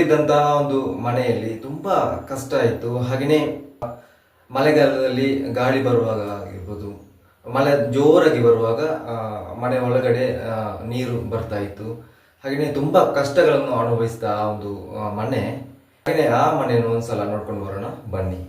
ಕಟ್ಟಿದಂತಹ ಒಂದು ಮನೆಯಲ್ಲಿ ತುಂಬಾ ಕಷ್ಟ ಆಯಿತು. ಹಾಗೆಯೇ ಮಳೆಗಾಲದಲ್ಲಿ ಗಾಳಿ ಬರುವಾಗ ಆಗಿರ್ಬೋದು, ಮಳೆ ಜೋರಾಗಿ ಬರುವಾಗ ಮನೆ ಒಳಗಡೆ ನೀರು ಬರ್ತಾ ಇತ್ತು. ಹಾಗೆಯೇ ತುಂಬಾ ಕಷ್ಟಗಳನ್ನು ಅನುಭವಿಸಿದ ಆ ಒಂದು ಮನೆ. ಹಾಗೆಯೇ ಆ ಮನೆಯನ್ನು ಒಂದ್ಸಲ ನೋಡ್ಕೊಂಡು ಬರೋಣ ಬನ್ನಿ.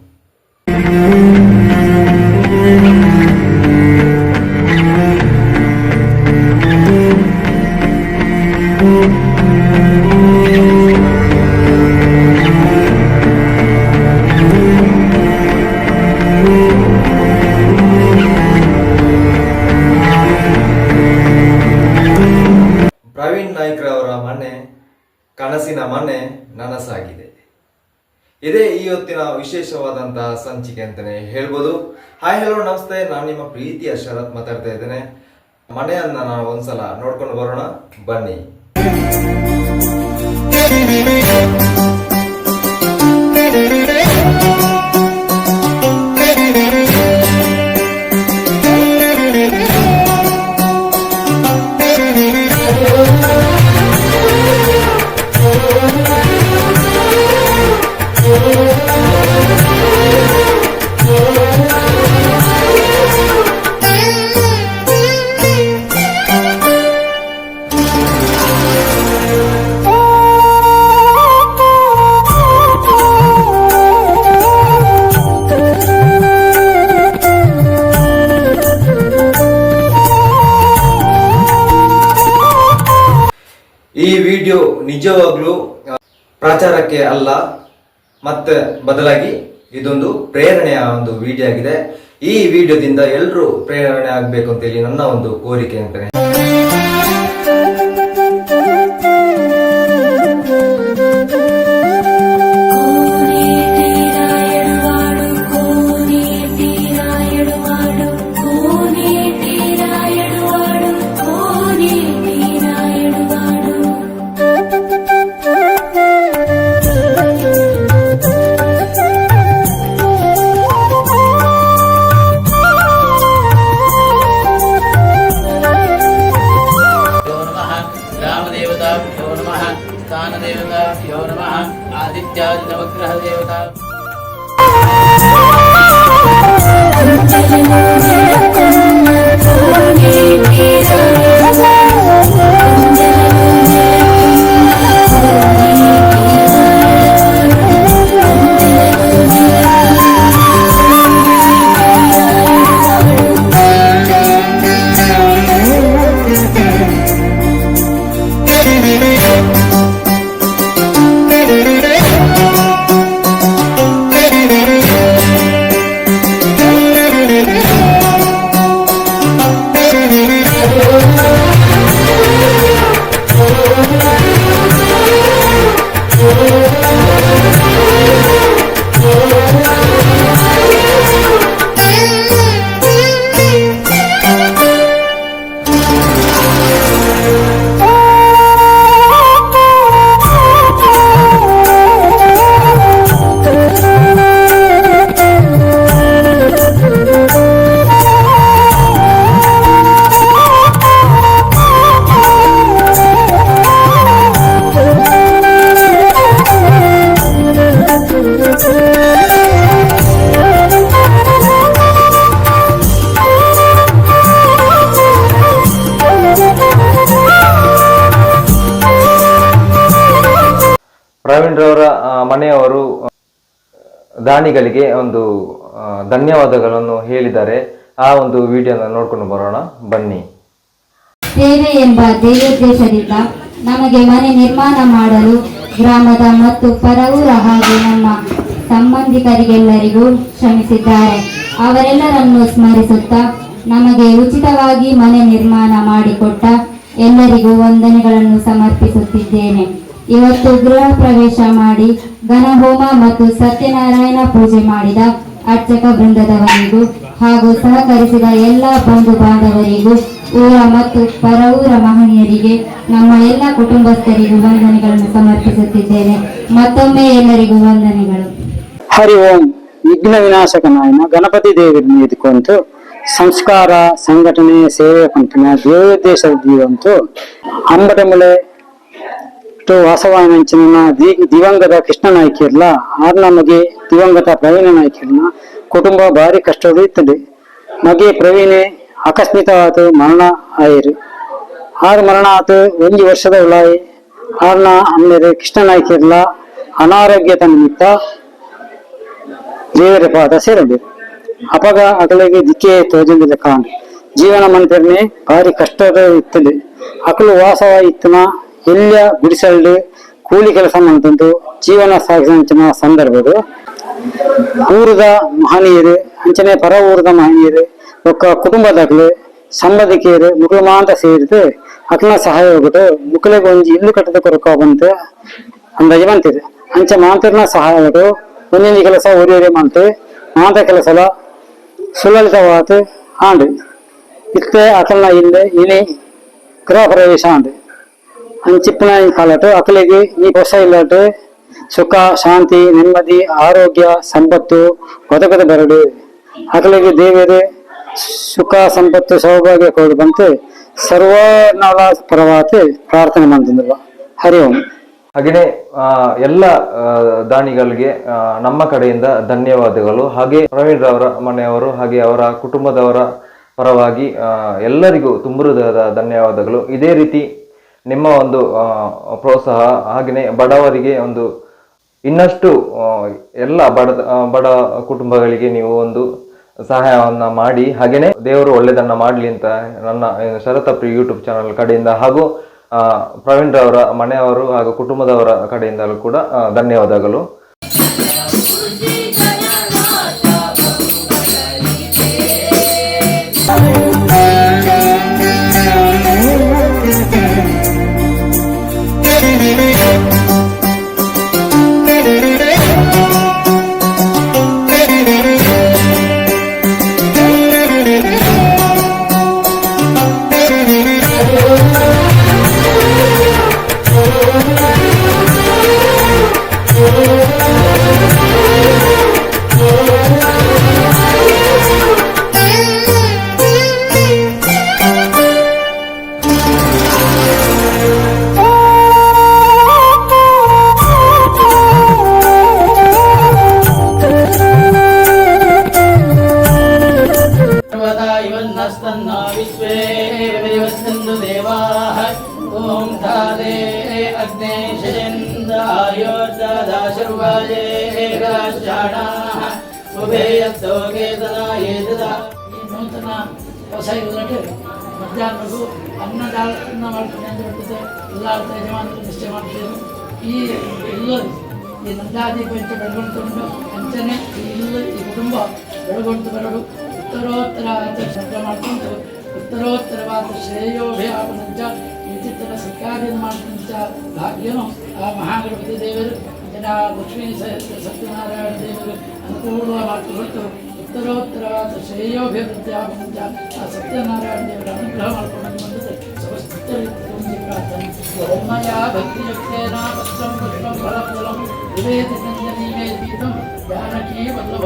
ಪ್ರವೀಣ್ ನಾಯ್ಕರವರ ಮನೆ, ಕನಸಿನ ಮನೆ ನನಸಾಗಿದೆ. ಇದೇ ಈ ಹೊತ್ತಿನ ವಿಶೇಷವಾದಂತಹ ಸಂಚಿಕೆ ಅಂತಾನೆ ಹೇಳ್ಬೋದು. ಹಾಯ್ ಹಲೋ ನಮಸ್ತೆ, ನಾನು ನಿಮ್ಮ ಪ್ರೀತಿಯ ಶರತ್ ಮಾತಾಡ್ತಾ ಇದ್ದೇನೆ. ಮನೆಯನ್ನ ನಾವು ಒಂದ್ಸಲ ನೋಡ್ಕೊಂಡು ಬರೋಣ ಬನ್ನಿ. ಈ ವಿಡಿಯೋ ನಿಜವಾಗ್ಲೂ ಪ್ರಚಾರಕ್ಕೆ ಅಲ್ಲ, ಮತ್ತೆ ಬದಲಾಗಿ ಇದೊಂದು ಪ್ರೇರಣೆಯ ಒಂದು ವಿಡಿಯೋ ಆಗಿದೆ. ಈ ವಿಡಿಯೋದಿಂದ ಎಲ್ಲರೂ ಪ್ರೇರಣೆ ಆಗ್ಬೇಕು ಅಂತೇಳಿ ನನ್ನ ಒಂದು ಕೋರಿಕೆ ಅಂತಾನೆ. स्थानदेवताभ्यो नमः। आदित्यादि नवग्रह देवता ಪ್ರವೀಣ್ ರವರ ಮನೆಯವರು ದಾನಿಗಳಿಗೆ ಒಂದು ಧನ್ಯವಾದಗಳನ್ನು ಹೇಳಿದ್ದಾರೆ. ಆ ಒಂದು ವಿಡಿಯೋನ ನೋಡ್ಕೊಂಡು ಬರೋಣ ಬನ್ನಿ. ಸೇವೆ ಎಂಬ ಧ್ಯೇಯೋದ್ದೇಶದಿಂದ ನಮಗೆ ಮನೆ ನಿರ್ಮಾಣ ಮಾಡಲು ಗ್ರಾಮದ ಮತ್ತು ಪರವೂರ ಹಾಗೂ ನಮ್ಮ ಸಂಬಂಧಿಕರಿಗೆಲ್ಲರಿಗೂ ಶ್ರಮಿಸಿದ್ದಾರೆ. ಅವರೆಲ್ಲರನ್ನು ಸ್ಮರಿಸುತ್ತಾ ನಮಗೆ ಉಚಿತವಾಗಿ ಮನೆ ನಿರ್ಮಾಣ ಮಾಡಿಕೊಟ್ಟ ಎಲ್ಲರಿಗೂ ವಂದನೆಗಳನ್ನು ಸಮರ್ಪಿಸುತ್ತಿದ್ದೇನೆ. ಇವತ್ತು ಗೃಹ ಪ್ರವೇಶ ಮಾಡಿ ಘನಹೋಮ ಮತ್ತು ಸತ್ಯನಾರಾಯಣ ಪೂಜೆ ಮಾಡಿದ ಅರ್ಚಕ ವೃಂದದವರಿಗೂ ಹಾಗೂ ಸಹಕರಿಸಿದ ಎಲ್ಲ ಬಂಧು ಬಾಂಧವರಿಗೂ, ಊರ ಮತ್ತು ಪರವೂರ ಮಹನೀಯರಿಗೆ, ನಮ್ಮ ಎಲ್ಲ ಕುಟುಂಬಸ್ಥರಿಗೂ ವಂದನೆಗಳನ್ನು ಸಮರ್ಪಿಸುತ್ತಿದ್ದೇನೆ. ಮತ್ತೊಮ್ಮೆ ಎಲ್ಲರಿಗೂ ವಂದನೆಗಳು. ಹರಿ ಓಂ. ವಿಘ್ನ ವಿನಾಶಕನಾಯನ ಗಣಪತಿ ದೇವರನ್ನು ಎದುಕೊಂತು ಸಂಸ್ಕಾರ ಸಂಘಟನೆ ಸೇವೆ ಪಂಪಿನ ದೇವೋದ್ದೇಶ ಅಂಬಟಮುಳೆ ಇಷ್ಟು ವಾಸವಾನಂಚಿನ ದಿವಂಗತ ಕೃಷ್ಣ ನಾಯ್ಕ ಇರ್ಲ ಆರ್ ನಮಗೆ ದಿವಂಗತ ಪ್ರವೀಣ ನಾಯ್ಕ ಇರ್ಲ ಕುಟುಂಬ ಭಾರಿ ಕಷ್ಟದ ಇರ್ತದೆ. ಮಗೆ ಪ್ರವೀಣೆ ಆಕಸ್ಮಿಕವಾದ ಮರಣ ಆಯಿರು. ಆರು ಮರಣ ಆತು 1 ವರ್ಷದ ಉಳಾಯಿ. ಆರ್ನ ಅಮ್ಮೇಲೆ ಕೃಷ್ಣ ನಾಯ್ಕ ಇರ್ಲ ಅನಾರೋಗ್ಯದ ನಿಮಿತ್ತ ದೇವರ ಪಾದ ಸೇರಬೇಕು. ಅಪಗ ಅಕಲಿಗೆ ದಿಕ್ಕೆ ತೋಜಂದಿಲ್ಲ ಕಾಣ ಜೀವನ ಮಂತ್ರನೆ ಭಾರಿ ಕಷ್ಟದ ಇತ್ತದೆ. ಅಕಲು ವಾಸವ ಇತ್ತನ ಎಲ್ಲ ಗುಡಿಸಲ್ಡು ಕೂಲಿ ಕೆಲಸ ಮಾಡ್ತಂದು ಜೀವನ ಸಾಗಿಸಿನ ಸಂದರ್ಭಗಳು ಊರದ ಮಹನೀಯರು ಅಂಚನೆ ಪರ ಊರದ ಮಹನೀಯರು ಒಕ್ಕ ಕುಟುಂಬದಾಗಲು ಸಂಬಂಧಿಕರು ಮುಕ್ಳು ಮಾಂತ ಸೇರಿದು ಅಕ್ನ ಸಹಾಯ ಹೋಗ್ಬಿಟ್ಟು ಮುಕ್ಳಿಗೆ ಒಂಜಿ ಇಲ್ಲು ಕಟ್ಟದ ಕೊರಕ ಬಂತ ಅಂದಾಜು ಬಂತಿದೆ. ಅಂಚೆ ಮಾಂತರ್ನ ಸಹಾಯ ಆಗ್ಬಿಟ್ಟು ಒಂದೊಂದು ಕೆಲಸ ಒರಿ ಮಾಡ್ತು ಮಾಂತ ಕೆಲಸ ಸುಲಲಿತವಾದ ಆಂಡು ಇತ್ತೆ ಅಕಲ್ನ ಇಲ್ಲೇ ಇನಿ ಗೃಹ ಪ್ರವೇಶ ಆಂಡು ಅಂಚಿಪ್ಪನ ಕಾಲಟು ಅಕಲಿಗೆ ಈ ಹೊಸ ಇಲ್ಲಟು ಸುಖ ಶಾಂತಿ ನೆಮ್ಮದಿ ಆರೋಗ್ಯ ಸಂಪತ್ತು ಒದಗದ ಬರಡು ಅಕಲಿಗೆ ದೇವರು ಸುಖ ಸಂಪತ್ತು ಸೌಭಾಗ್ಯ ಕೊಡು ಬಂತು ಸರ್ವನಲ ಪರವಾತ ಪ್ರಾರ್ಥನೆ ಮಾಡ್ತಿದ್ರು. ಹರಿ ಓಂ. ಹಾಗೆಯೇ ಎಲ್ಲ ದಾನಿಗಳಿಗೆ ನಮ್ಮ ಕಡೆಯಿಂದ ಧನ್ಯವಾದಗಳು. ಹಾಗೆ ಪ್ರವೀಣ್ ರವರ ಮನೆಯವರು ಹಾಗೆ ಅವರ ಕುಟುಂಬದವರ ಪರವಾಗಿ ಎಲ್ಲರಿಗೂ ತುಂಬುವುದಾದ ಧನ್ಯವಾದಗಳು. ಇದೇ ರೀತಿ ನಿಮ್ಮ ಒಂದು ಪ್ರೋತ್ಸಾಹ ಹಾಗೆಯೇ ಬಡವರಿಗೆ ಒಂದು ಇನ್ನಷ್ಟು ಎಲ್ಲ ಬಡ ಕುಟುಂಬಗಳಿಗೆ ನೀವು ಒಂದು ಸಹಾಯವನ್ನ ಮಾಡಿ ಹಾಗೆಯೇ ದೇವರು ಒಳ್ಳೆಯದನ್ನ ಮಾಡಲಿ ಅಂತ ನನ್ನ ಶರತಪ್ರಿ ಯೂಟ್ಯೂಬ್ ಚಾನಲ್ ಕಡೆಯಿಂದ ಹಾಗೂ ಪ್ರವೀಣ್ ರವರ ಮನೆಯವರು ಹಾಗೂ ಕುಟುಂಬದವರ ಕಡೆಯಿಂದಲೂ ಕೂಡ ಧನ್ಯವಾದಗಳು. ನೂತನ ಹೊಸ ಇಲ್ಲದೆ ಮಧ್ಯಾಹ್ನಕ್ಕೂ ಅನ್ನ ಮಾಡ್ತೀನಿ ಅಂತ ಹೇಳ್ತಿದ್ದೆ. ಎಲ್ಲ ಯಜಮಾನರು ನಿಶ್ಚಯ ಮಾಡ್ತಿದ್ರು. ಈ ಎಲ್ಲರೂ ಈ ನಂದಾದೀಪ ಅಂತ ಬೆಳಗೊಂಡು ಅಂಚನೆ ಈ ಕುಟುಂಬ ಬೆಳಗೊಂಡು ಬರಲು ಉತ್ತರೋತ್ತರವಾದ ಶಬ್ದ ಮಾಡ್ಕೊಂಡು ಉತ್ತರೋತ್ತರವಾದ ಶ್ರೇಯೋಭ್ಯಾಪನಂಚ ವಿಚಿತ್ರ ಸರ್ಕಾರದ ಮಾಡ್ಕೊಂತ ಭಾಗ್ಯನು ಆ ಮಹಾಗಣಪತಿ ದೇವರು ಲಕ್ಷ್ಮೀ ಸತ್ಯನಾರಾಯಣ ದೇವರು ಅನುಕೂಲ ಮಾಡಿಕೊಟ್ಟು ಉತ್ತರೋತ್ತರವಾದ ಶ್ರೇಯೋಭಿವೃದ್ಧಿ ಆಗುವಂತ ಆ ಸತ್ಯನಾರಾಯಣ ದೇವರ ಅನುಗ್ರಹ ಮಾಡಿಕೊಂಡು ಬಂದಿದೆ. ಸಮಸ್ತ ಭಕ್ತಿಯುಕ್ತೇನ ಪತ್ರಂ ಪುಷ್ಪಂ ಫಲಫಲಂ ನಿವೇದಿತಂಜನೀಮೇ ದೀಪಂ ಜಾನಕೀ ವಲ್ಲಭ.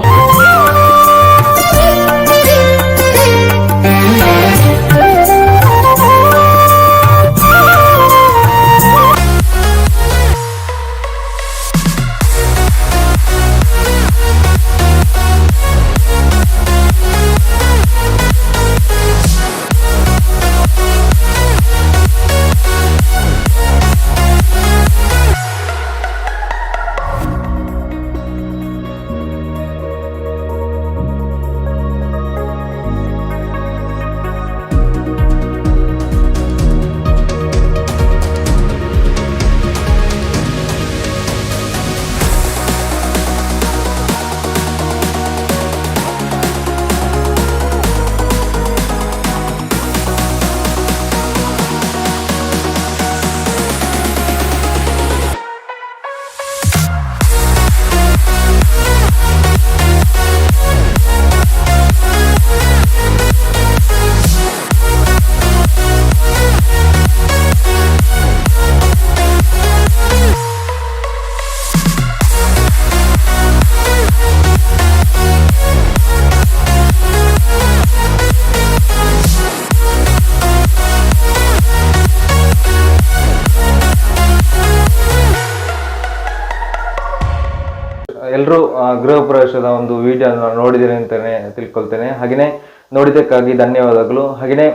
ಎಲ್ಲರೂ ಗೃಹ ಪ್ರವೇಶದ ಒಂದು ವಿಡಿಯೋ ನೋಡಿದಿರಿ ಅಂತಾನೆ ತಿಳ್ಕೊಳ್ತೇನೆ. ಹಾಗೆಯೇ ನೋಡಿದ್ದಕ್ಕಾಗಿ ಧನ್ಯವಾದಗಳು. ಹಾಗೆಯೇ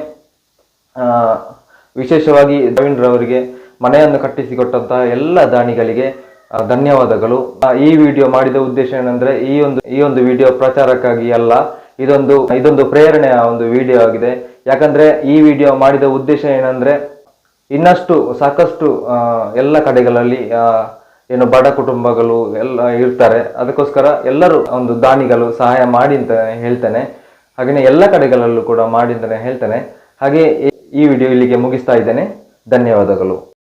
ವಿಶೇಷವಾಗಿ ರವೀಂದ್ರವರಿಗೆ ಮನೆಯನ್ನು ಕಟ್ಟಿಸಿಕೊಟ್ಟಂತಹ ಎಲ್ಲ ದಾನಿಗಳಿಗೆ ಧನ್ಯವಾದಗಳು. ಈ ವಿಡಿಯೋ ಮಾಡಿದ ಉದ್ದೇಶ ಏನಂದ್ರೆ ಈ ಒಂದು ವಿಡಿಯೋ ಪ್ರಚಾರಕ್ಕಾಗಿ ಅಲ್ಲ, ಇದೊಂದು ಪ್ರೇರಣೆಯ ಒಂದು ವಿಡಿಯೋ ಆಗಿದೆ. ಯಾಕಂದ್ರೆ ಈ ವಿಡಿಯೋ ಮಾಡಿದ ಉದ್ದೇಶ ಏನಂದ್ರೆ ಇನ್ನಷ್ಟು ಸಾಕಷ್ಟು ಎಲ್ಲ ಕಡೆಗಳಲ್ಲಿ ಏನು ಬಡ ಕುಟುಂಬಗಳು ಎಲ್ಲ ಇರ್ತಾರೆ, ಅದಕ್ಕೋಸ್ಕರ ಎಲ್ಲರೂ ಒಂದು ದಾನಿಗಳು ಸಹಾಯ ಮಾಡಿ ಅಂತ ಹೇಳ್ತೇನೆ. ಹಾಗೆಯೇ ಎಲ್ಲ ಕಡೆಗಳಲ್ಲೂ ಕೂಡ ಮಾಡಿ ಅಂತಾನೆ ಹೇಳ್ತೇನೆ. ಹಾಗೆ ಈ ವಿಡಿಯೋ ಇಲ್ಲಿಗೆ ಮುಗಿಸ್ತಾ ಇದ್ದೇನೆ. ಧನ್ಯವಾದಗಳು.